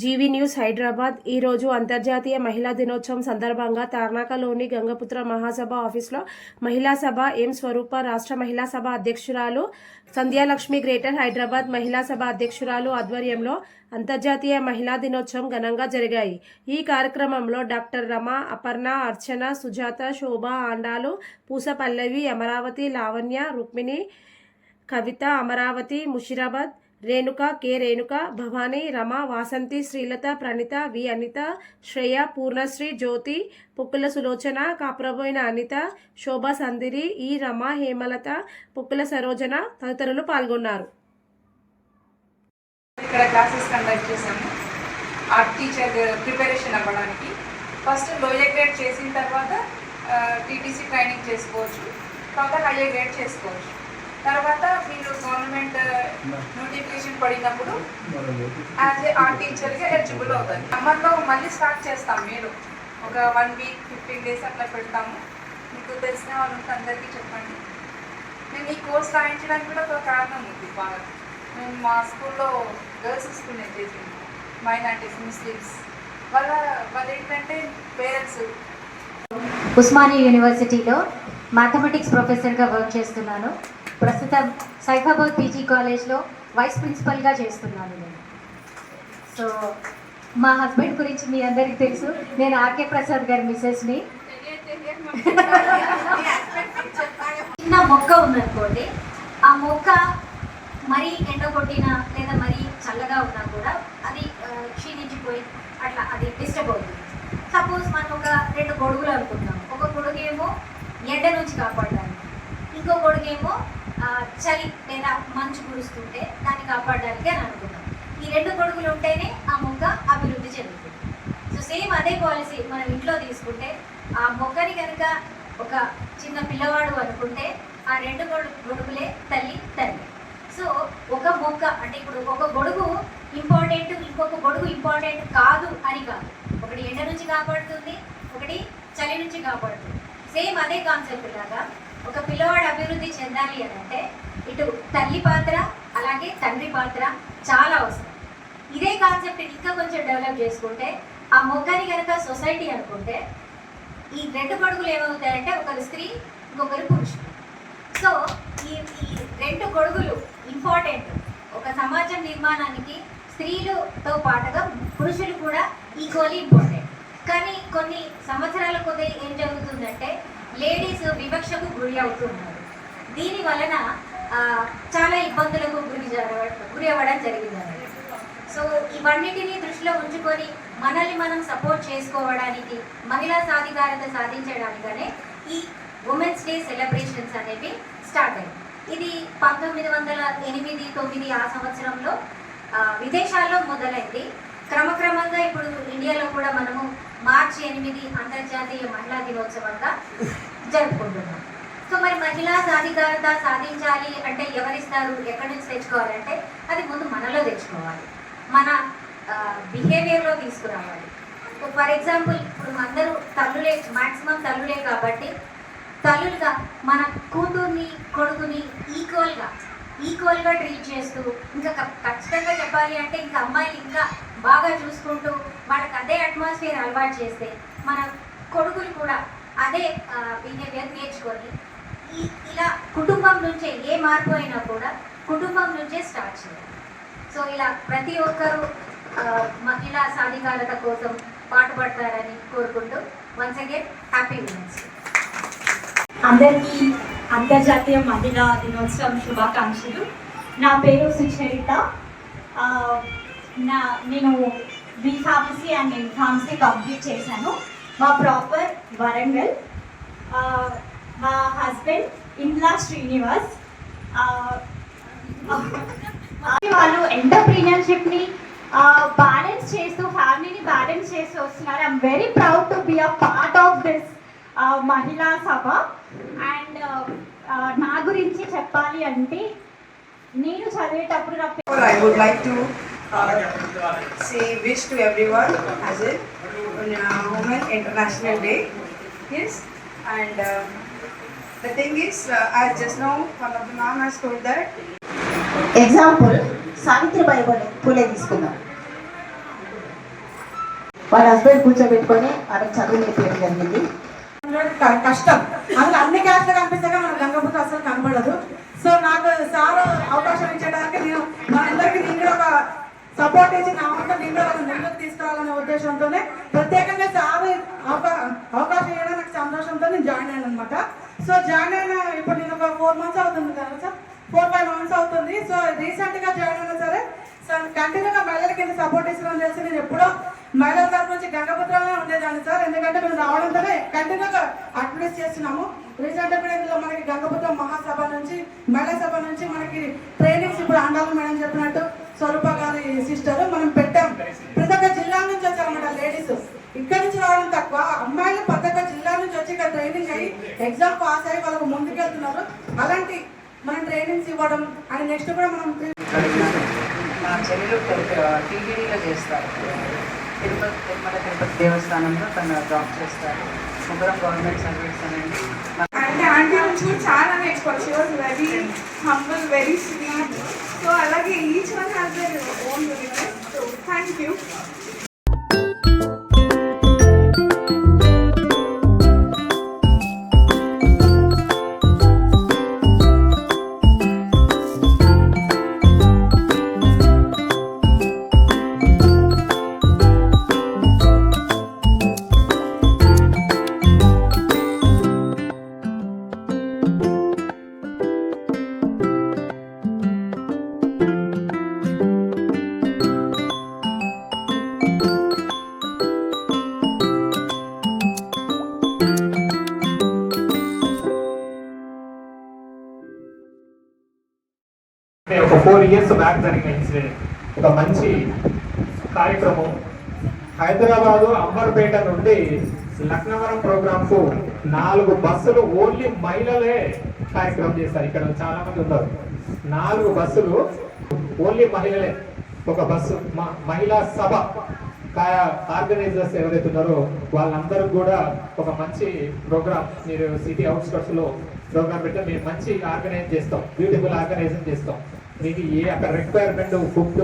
GV news Hyderabad. ఈరోజు అంతర్జాతీయ మహిళా దినోత్సవం సందర్భంగా తార్నాకలోని గంగపుత్ర మహాసభ ఆఫీసులో మహిళా సభ ఎం స్వరూప, రాష్ట్ర మహిళా సభ అధ్యక్షురాలు, సంధ్యాలక్ష్మి, గ్రేటర్ హైదరాబాద్ మహిళా సభ అధ్యక్షురాలు ఆధ్వర్యంలో అంతర్జాతీయ మహిళా దినోత్సవం ఘనంగా జరిగాయి. ఈ కార్యక్రమంలో డాక్టర్ రమ, అపర్ణ, అర్చన, సుజాత, శోభ, ఆండాలు, పూస పల్లవి, అమరావతి, లావణ్య, రుక్మిణి, కవిత, అమరావతి, ముషిరాబాద్, రేణుక, కె రేణుక, భవానీ, రమ, వాసంతి, శ్రీలత, ప్రణిత, వి అనిత, శ్రేయ, పూర్ణశ్రీ, జ్యోతి, పుక్కుల సులోచన, కాపురబోయిన అనిత, శోభ, సందిరి, ఈ రమ, హేమలత, పుక్కుల సరోజన తదితరులు పాల్గొన్నారు. ఇక్కడ క్లాసెస్ కండక్ట్ చేశాము. ఆర్ట్ టీచర్ ప్రిపరేషన్ అవ్వడానికి ఫస్ట్ లోయర్ గ్రేడ్ చేసిన తర్వాత టీటీసీ ట్రైనింగ్ చేసుకోవచ్చు, తర్వాత హైయర్ గ్రేడ్ చేసుకోవచ్చు. తర్వాత మీరు గవర్నమెంట్ నోటిఫికేషన్ పడినప్పుడు యాజ్ ఏ ఆర్ట్ టీచర్గా ఎలిజిబుల్ అవుతుంది. సమ్మర్లో మళ్ళీ స్టార్ట్ చేస్తాం. మీరు ఒక 1 వీక్ 15 డేస్ అట్లా పెడతాము. మీకు తెలిసిన వాళ్ళు ఉంటే అందరికీ చెప్పండి. మేము ఈ కోర్స్ రాయించడానికి కూడా ఒక కారణం ఉంది బాగా. మేము మా స్కూల్లో గర్ల్స్ స్కూల్ నేను చేసింది, మైనారిటీస్, ముస్లిమ్స్ వాళ్ళు ఏంటంటే పేరెంట్స్. ఉస్మానియా యూనివర్సిటీలో మ్యాథమెటిక్స్ ప్రొఫెసర్గా వర్క్ చేస్తున్నాను. ప్రస్తుతం సైఫాబాద్ పీజీ కాలేజ్లో వైస్ ప్రిన్సిపల్గా చేస్తున్నాను నేను. సో మా హస్బెండ్ గురించి మీ అందరికీ తెలుసు, నేను ఆర్కే ప్రసాద్ గారి మిసెస్ని. చిన్న మొక్క ఉందనుకోండి, ఆ మొక్క మరీ ఎండగొట్టినా లేదా మరీ చల్లగా ఉన్నా కూడా అది క్షీణించిపోయి అట్లా అది డిస్టర్బ్ అవుతుంది. సపోజ్ మనం ఒక 2 గొడుగులు అనుకుంటాం. ఒక గొడుగేమో ఎండ నుంచి కాపాడడానికి, ఇంకో గొడుగేమో చలి లేదా మంచు కురుస్తుంటే దాన్ని కాపాడడానికి అని అనుకున్నాం. ఈ 2 గొడుగులు ఉంటేనే ఆ మొక్క అభివృద్ధి చెందుతుంది. సో సేమ్ అదే పాలసీ మనం ఇంట్లో తీసుకుంటే, ఆ మొక్కని కనుక ఒక చిన్న పిల్లవాడు అనుకుంటే ఆ 2 గొడుగులే తల్లి తండ్రి. సో ఒక మొక్క అంటే ఇప్పుడు ఒక గొడుగు ఇంపార్టెంట్, ఇంకొక గొడుగు ఇంపార్టెంట్ కాదు అని కాదు. ఒకటి ఎండ నుంచి కాపాడుతుంది, ఒకటి చలి నుంచి కాపాడుతుంది. సేమ్ అదే కాన్సెప్ట్ లాగా ఒక పిల్లవాడు అభివృద్ధి చెందాలి అని అంటే ఇటు తల్లి పాత్ర అలాగే తండ్రి పాత్ర చాలా అవసరం. ఇదే కాన్సెప్ట్ ఇంకా కొంచెం డెవలప్ చేసుకుంటే, ఆ మొగ్గని కనుక సొసైటీ అనుకుంటే ఈ 2 గొడుగులు ఏమవుతాయంటే ఒకరు స్త్రీ, ఇంకొకరు పురుషుడు. సో ఈ 2 గొడుగులు ఇంపార్టెంట్. ఒక సమాజం నిర్మాణానికి స్త్రీలతో పాటుగా పురుషులు కూడా ఈక్వల్లీ ఇంపార్టెంట్. కానీ కొన్ని సంవత్సరాల కొద్ది ఏం జరుగుతుందంటే లేడీస్ వివక్షకు గురి అవుతున్నారు. దీని వలన చాలా ఇబ్బందులకు గురి అవ్వడం జరిగింది. సో ఇవన్నిటినీ దృష్టిలో ఉంచుకొని మనల్ని మనం సపోర్ట్ చేసుకోవడానికి, మహిళా సాధికారత సాధించడానికనే ఈ ఉమెన్స్ డే సెలబ్రేషన్స్ అనేవి స్టార్ట్ అయ్యాయి. ఇది 1908-9 ఆ సంవత్సరంలో విదేశాల్లో మొదలైంది. క్రమక్రమంగా ఇప్పుడు ఇండియాలో కూడా మనము మార్చి 8 అంతర్జాతీయ మహిళా దినోత్సవంగా జరుపుకుంటున్నాం. సో మరి మహిళా సాధికారత సాధించాలి అంటే ఎవరిస్తారు, ఎక్కడి నుంచి తెచ్చుకోవాలంటే అది ముందు మనలో తెచ్చుకోవాలి, మన బిహేవియర్లో తీసుకురావాలి. ఫర్ ఎగ్జాంపుల్ ఇప్పుడు అందరూ తల్లులే, మ్యాక్సిమం తల్లులే కాబట్టి తల్లులుగా మన కూతుర్ని, కొడుకుని ఈక్వల్గా ట్రీట్ చేస్తూ, ఇంకా ఖచ్చితంగా చెప్పాలి అంటే ఇంకా అమ్మాయిలు ఇంకా బాగా చూసుకుంటూ వాళ్ళకి అదే అట్మాస్ఫియర్ అలవాటు చేస్తే మన కొడుకులు కూడా అదే బిహేవియర్ నేర్చుకొని ఇలా కుటుంబం నుంచే ఏ మార్పు అయినా కూడా కుటుంబం నుంచే స్టార్ట్ చేయాలి. సో ఇలా ప్రతి ఒక్కరూ మహిళా సాధికారత కోసం పాటుపడతారని కోరుకుంటూ once again happy women's day. అందరికీ అంతర్జాతీయ మహిళా దినోత్సవం శుభాకాంక్షలు. నా పేరు సుచరిత. నేను B pharmacy and M Pharmacy complete చేశాను. మా ప్రాపర్ వరంగల్. మా హస్బెండ్ ఇంద్లా శ్రీనివాస్. వాళ్ళు ఎంటర్ప్రీనర్షిప్ని బ్యాలెన్స్ చేస్తూ, ఫ్యామిలీని బ్యాలెన్స్ చేస్తూ వస్తున్నారు. I'm very proud to be a part of this మహిళా సభ. అండ్ నా గురించి చెప్పాలి అంటే నేను చదివేటప్పుడు I would like to say wish to everyone as a Women International Day. Yes, and the thing is, as just now one of the ma'am has told that. Example, Savitribai Phule తీసుకుందాం. వాళ్ళ husband కూర్చోబెట్టుకొని ఆమె చదువు నేర్పించడం జరిగింది. కష్టం అందులో అన్ని క్యాస్ట్లు కనిపిస్తాగా మన గంగపుత్ర అసలు కనబడదు. సో నాకు సార్ అవకాశం ఇచ్చేటానికి మనందరికీ నేను కూడా ఒక సపోర్ట్ ఇచ్చి నా వంట నేను కూడా వాళ్ళని ముందుకు తీసుకురావాలనే ఉద్దేశంతోనే ప్రత్యేకంగా సార్ అవకాశం ఇవ్వడం నాకు సంతోషంతో నేను జాయిన్ అయ్యాను అనమాట. సో జాయిన్ అయిన ఇప్పుడు నేను ఒక 4 months అవుతుంది కదా సార్, 4-5 months అవుతుంది. సో రీసెంట్గా జాయిన్ అయినా సరే కంటిన్యూగా మహిళలకి ఇంత సపోర్ట్ ఇస్తున్నాను తెలిసి నేను ఎప్పుడో మహిళల తరఫు నుంచి గంగపుత్రంలో ఉండేదాన్ని సార్. ఎందుకంటే మేము రావడంతోనే కంటిన్యూగా అడ్వర్టైజ్ చేస్తున్నాము. రీసెంట్గా కూడా ఇందులో మనకి గంగపుత్రం మహాసభ నుంచి మహిళా సభ నుంచి మనకి ట్రైనింగ్స్ ఇప్పుడు అండాలి మేడం చెప్పినట్టు స్వరూప గారి సిస్టర్ మనం పెట్టాం. ప్రతి ఒక్క జిల్లా నుంచి వచ్చారన్నమాట లేడీస్. ఇక్కడ నుంచి రావడం తక్కువ, అమ్మాయిలు ప్రతి ఒక్క జిల్లా నుంచి వచ్చి ఇక్కడ ట్రైనింగ్ అయ్యి ఎగ్జామ్ పాస్ అయ్యి వాళ్ళకు ముందుకెళ్తున్నారు. అలాంటి మనం ట్రైనింగ్స్ ఇవ్వడం అండ్ నెక్స్ట్ కూడా మనం మా చెల్లెలు టీవీలో చేస్తారు. తిరుపతి దేవస్థానంలో తను జాబ్ చేస్తారు. ముగ్గురం గవర్నమెంట్ సర్వీస్ అనేది. అంటే ఆంటీ నుంచి కూడా చాలా నేర్చుకోవాలి. She was very humble, very sweet. So అలాగే each one has their own universe. So thank you. ఒక 4 years బ్యాక్ జరిగిన ఇన్సిడెంట్. ఒక మంచి కార్యక్రమం. హైదరాబాదు అంబర్పేట నుండి లక్నవరం ప్రోగ్రాంకు 4 బస్సులు ఓన్లీ మహిళలే కార్యక్రమం చేస్తారు. ఇక్కడ చాలా మంది ఉన్నారు. 4 బస్సులు ఓన్లీ మహిళలే. ఒక బస్సు మహిళా సభ ఆర్గనైజర్స్ ఎవరైతే ఉన్నారో వాళ్ళందరూ కూడా ఒక మంచి ప్రోగ్రామ్, మీరు సిటీ అవుట్స్కట్స్ లో ప్రోగ్రామ్ పెడితే మేము మంచి ఆర్గనైజ్ చేస్తాం, బ్యూటిఫుల్ ఆర్గనైజింగ్ చేస్తాం. మీకు అక్కడ requirement food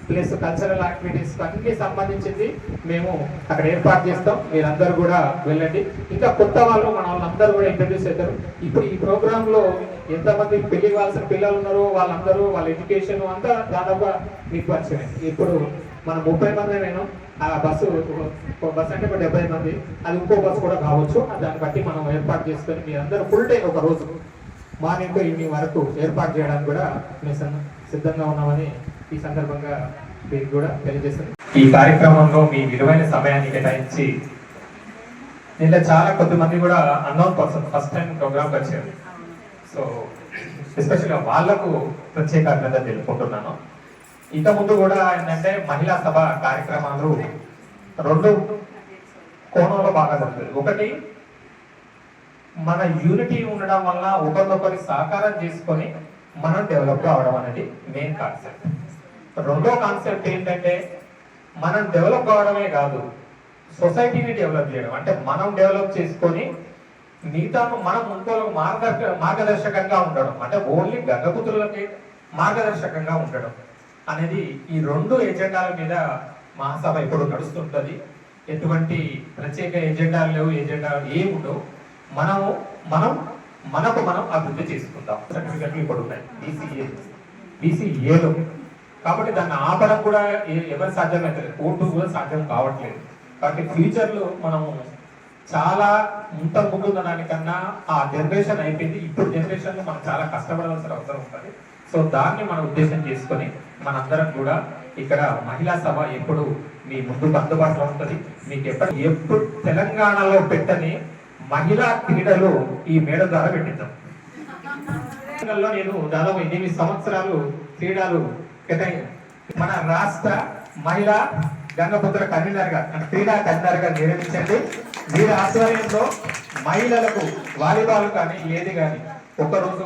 plus cultural activities అన్ని సంబంధించింది మేము అక్కడ ఏర్పాటు చేస్తాం. మీరందరూ కూడా వెళ్ళండి. ఇంకా కొత్త వాళ్ళు మన వాళ్ళందరూ కూడా ఇంట్రడ్యూస్ అవుతారు. ఇప్పుడు ఈ ప్రోగ్రామ్ లో ఎంతమంది పెళ్లి కావాల్సిన పిల్లలు ఉన్నారో వాళ్ళందరూ వాళ్ళ ఎడ్యుకేషన్ అంతా దాదాపుగా మీకు పరిచయం. ఇప్పుడు మనం 30 మంది నేను ఆ బస్సు అంటే 70 మంది, అది ఇంకో బస్సు కూడా కావచ్చు. దాన్ని బట్టి మనం ఏర్పాటు చేసుకొని మీరందరూ ఫుల్ డే ఒక రోజు మార్నింగ్ టు ఈవినింగ్ వరకు ఏర్పాటు చేయడానికి కూడా మేము సిద్ధంగా ఉన్నామని ఈ సందర్భంగా మీకు కూడా తెలియజేస్తాను. ఈ కార్యక్రమంలో మీ విలువైన సమయాన్ని కేటాయించి దీంట్లో చాలా కొద్దిమంది కూడా unknown person first time program వచ్చారు. సో ఎస్పెషల్గా వాళ్లకు ప్రత్యేక అభినందన తెలుపుకుంటున్నాను. ఇంత ముందు కూడా ఏంటంటే మహిళా సభ కార్యక్రమాలు 2 కోణంలో బాగా జరుగుతుంది. ఒకటి, మన యూనిటీ ఉండడం వల్ల ఒకరినొకరి సహకారం చేసుకొని మనం డెవలప్ కావడం అనేది మెయిన్ కాన్సెప్ట్. రెండో కాన్సెప్ట్ ఏంటంటే మనం డెవలప్ కావడమే కాదు, సొసైటీని డెవలప్ చేయడం. అంటే మనం డెవలప్ చేసుకొని మిగతా మనం ఇంకోళ్ళకు మార్గదర్శకంగా ఉండడం. అంటే ఓన్లీ గంగపుత్రులకి మార్గదర్శకంగా ఉండడం అనేది ఈ 2 ఎజెండాల మీద మహాసభ ఇప్పుడు నడుస్తుంటది. ఎటువంటి ప్రత్యేక ఎజెండాలు లేవు, ఎజెండాలు ఏమి ఉండవు. మనకు మనం అభివృద్ధి చేసుకుందాం. సర్టిఫికెట్లు ఇప్పుడు ఉన్నాయి BCAలో. కాబట్టి దాన్ని ఆపడం కూడా ఎవరు సాధ్యమవుతుంది, కోర్టు కూడా సాధ్యం కావట్లేదు. కాబట్టి ఫ్యూచర్లో మనము చాలా ముందు దానికన్నా ఆ జనరేషన్ అయిపోయింది. ఇప్పుడు జనరేషన్లో మనం చాలా కష్టపడాల్సిన అవసరం ఉంటుంది. సో దాన్ని మనం ఉద్దేశం చేసుకొని మనందరం కూడా ఇక్కడ మహిళా సభ ఎప్పుడు మీ ముందుకు అందుబాటులో ఉంటుంది. మీకు ఎప్పుడు తెలంగాణలో పెట్టని మహిళా క్రీడలు ఈ మేడ ద్వారా పెట్టిద్దాం. నేను దాదాపు 8 సంవత్సరాలు క్రీడలు మన రాష్ట్ర మహిళా గంగపుత్ర కన్వీనర్ గా క్రీడా కన్వీనర్ గా నిర్వహించండి. వీరి ఆధ్వర్యంలో మహిళలకు వాలీబాల్ కానీ ఏది కానీ ఒకరోజు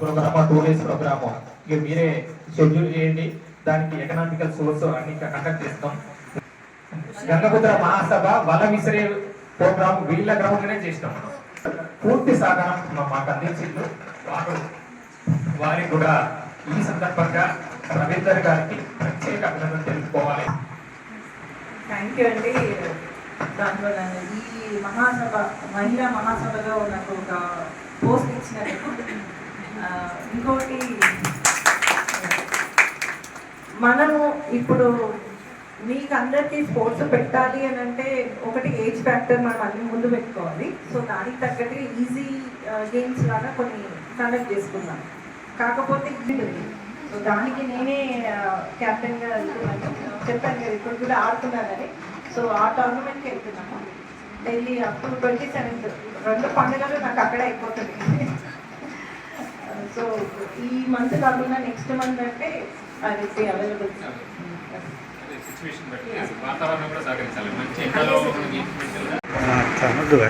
ప్రోగ్రామ్ 2 days ప్రోగ్రామ్ ఇక మీరే షెడ్యూల్ చేయండి. దానికి ఎకనామికల్ సోర్స్ అన్ని కండక్ట్ చేస్తాం. గంగపుత్ర మహాసభ వల విసిరే ప్రోగ్రామ్ వీళ్ళ గ్రౌండ్లోనే చేసినాం. పూర్తి సహకారం మాకు అందించింది. వారికి కూడా ఈ సందర్భంగా రవీందర్ గారికి ప్రత్యేక అభినందన తెలుపుకోవాలి. థ్యాంక్ యూ అండి. దానివల్ల ఈ మహాసభ మహిళా మహాసభలో నాకు ఒక పోస్ట్ ఇచ్చినందుకు. ఇంకోటి మనము ఇప్పుడు మీకు అందరికీ స్పోర్ట్స్ పెట్టాలి అని అంటే ఒకటి ఏజ్ ఫ్యాక్టర్ మనం అన్ని ముందు పెట్టుకోవాలి. సో దానికి తగ్గట్టుగా ఈజీ గేమ్స్ లాగా కొన్ని కండక్ట్ చేసుకున్నాం. కాకపోతే ఇది సో దానికి నేనే క్యాప్టెన్గా వెళ్తున్నాను. చెప్పాను కదా ఇప్పుడు కూడా ఆడుతున్నానని. సో ఆ టోర్నమెంట్కి వెళ్తున్నాము ఢిల్లీ అప్ టు 27th. 2 పండుగలు నాకు అక్కడ అయిపోతుంది. సో ఈ మంత్ కాకుండా నెక్స్ట్ మంత్ అంటే అది అవైలబుల్. సిచ్యువేషన్ బట్టి వాతావరణం కూడా సహకరించాలి. మంచి ఎండలో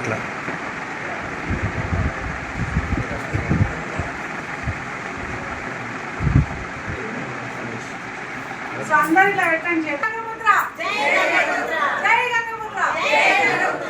అట్లా సో అందరూ ఇట్లా పెట్టండి. జై గంగపుత్ర, జై గంగపుత్ర, జై గంగపుత్ర.